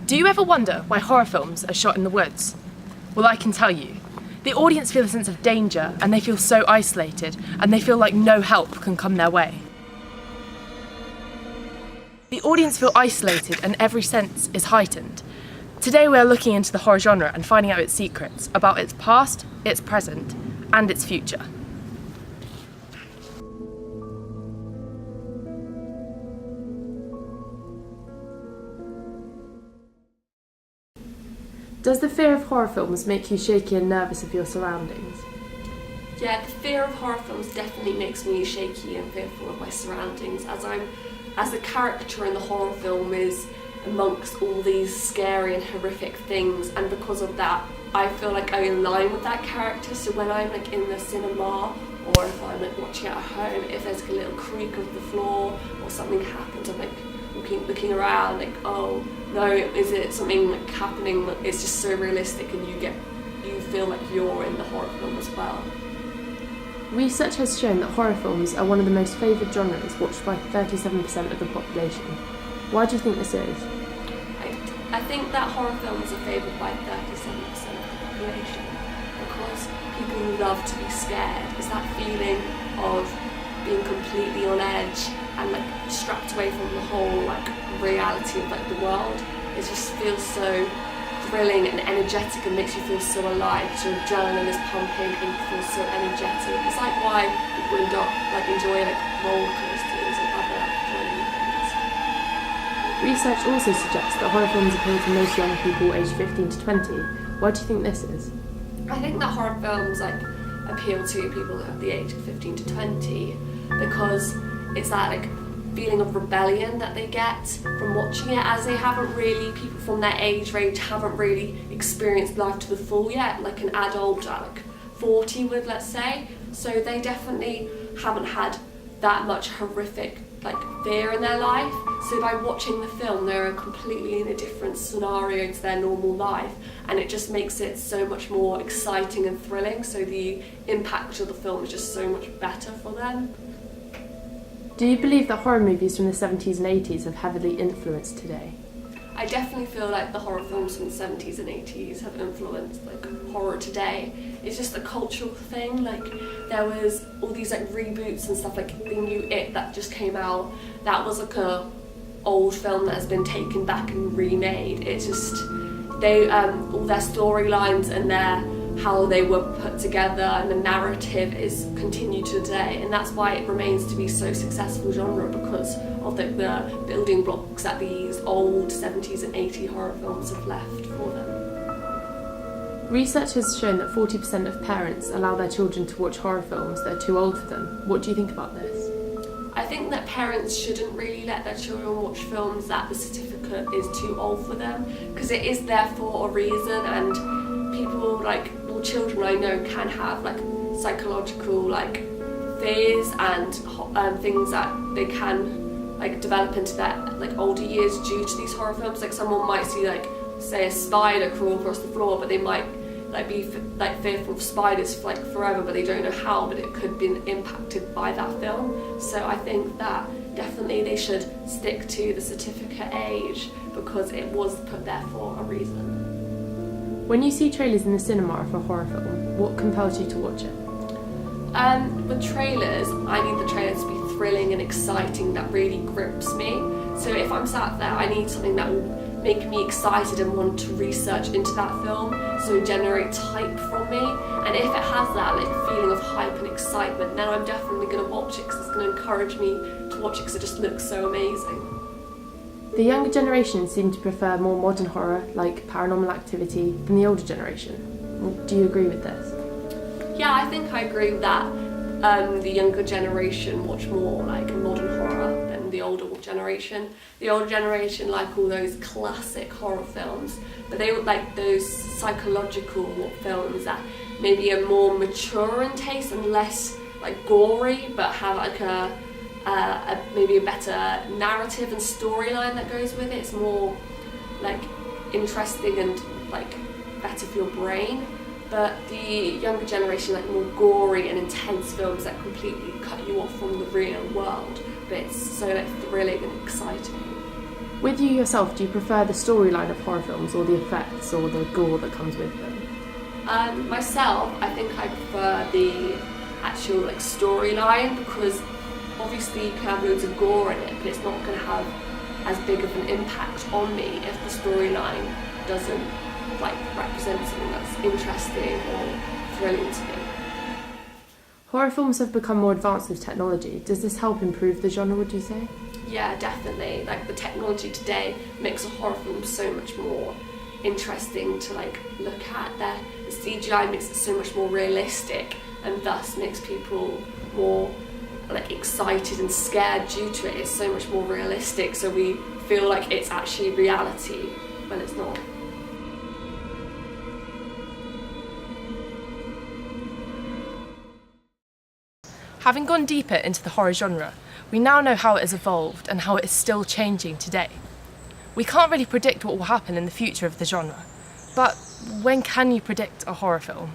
Do you ever wonder why horror films are shot in the woods? Well, I can tell you. The audience feel a sense of danger, and they feel so isolated, and they feel like no help can come their way. The audience feel isolated and every sense is heightened. Today we are looking into the horror genre and finding out its secrets about its past, its present, and its future. Does the fear of horror films make you shaky and nervous of your surroundings? Yeah, the fear of horror films definitely makes me shaky and fearful of my surroundings, as the character in the horror film is amongst all these scary and horrific things, and because of that I feel like I align with that character. So when I'm like in the cinema, or if I'm like watching at home, if there's like a little creak of the floor or something happens, I'm like looking around like, oh no, is it something like happening? It's just so realistic, and you feel like you're in the horror film as well. Research has shown that horror films are one of the most favoured genres watched by 37% of the population. Why do you think this is? I think that horror films are favoured by 37% of the population because people love to be scared. It's that feeling of being completely on edge and like strapped away from the whole like reality of like the world. It just feels so thrilling and energetic and makes you feel so alive. So your adrenaline is pumping and you feel so energetic. It's like why people enjoy like roller coasters and other adrenaline things. Research also suggests that horror films appeal to most young people aged 15 to 20. Why do you think this is? I think that horror films like appeal to people at the age of 15 to 20 because it's that like feeling of rebellion that they get from watching it, as people from their age range haven't really experienced life to the full yet, like an adult at like 40 would, let's say. So they definitely haven't had that much horrific like fear in their life. So by watching the film, they're completely in a different scenario to their normal life, and it just makes it so much more exciting and thrilling. So the impact of the film is just so much better for them. Do you believe that horror movies from the 70s and 80s have heavily influenced today? I definitely feel like the horror films from the 70s and 80s have influenced like horror today. It's just a cultural thing. Like there was all these like reboots and stuff, like the new It that just came out. That was like a old film that has been taken back and remade. It's just they all their storylines and how they were put together and the narrative is continued today, and that's why it remains to be so successful genre, because of the building blocks that these old 70s and 80s horror films have left for them. Research has shown that 40% of parents allow their children to watch horror films that are too old for them. What do you think about this? I think that parents shouldn't really let their children watch films that the certificate is too old for them, because it is there for a reason, and people like children I know can have like psychological like fears and things that they can like develop into their like older years due to these horror films. Like someone might see like say a spider crawl across the floor, but they might like be like fearful of spiders for like forever, but they don't know how, but it could be impacted by that film. So I think that definitely they should stick to the certificate age because it was put there for a reason. When you see trailers in the cinema of a horror film, what compels you to watch it? With trailers, I need the trailers to be thrilling and exciting, that really grips me. So if I'm sat there, I need something that will make me excited and want to research into that film, so it generates hype from me. And if it has that like feeling of hype and excitement, then I'm definitely going to watch it because it's going to encourage me to watch it because it just looks so amazing. The younger generation seem to prefer more modern horror, like Paranormal Activity, than the older generation. Do you agree with this? Yeah, I think I agree with that. The younger generation watch more like modern horror than the older generation. The older generation like all those classic horror films, but they would like those psychological films that maybe are more mature in taste and less like gory, but have like maybe a better narrative and storyline that goes with it. It's more like interesting and like better for your brain. But the younger generation like more gory and intense films that completely cut you off from the real world, but it's so like thrilling and exciting. With you yourself, do you prefer the storyline of horror films or the effects or the gore that comes with them? Myself, I think I prefer the actual like storyline, because obviously you can have loads of gore in it, but it's not going to have as big of an impact on me if the storyline doesn't like represent something that's interesting or thrilling to me. Horror films have become more advanced with technology. Does this help improve the genre, would you say? Yeah, definitely. Like the technology today makes a horror film so much more interesting to like look at. The CGI makes it so much more realistic, and thus makes people more like excited and scared due to it. It's so much more realistic, so we feel like it's actually reality when it's not. Having gone deeper into the horror genre, we now know how it has evolved and how it is still changing today. We can't really predict what will happen in the future of the genre, but when can you predict a horror film?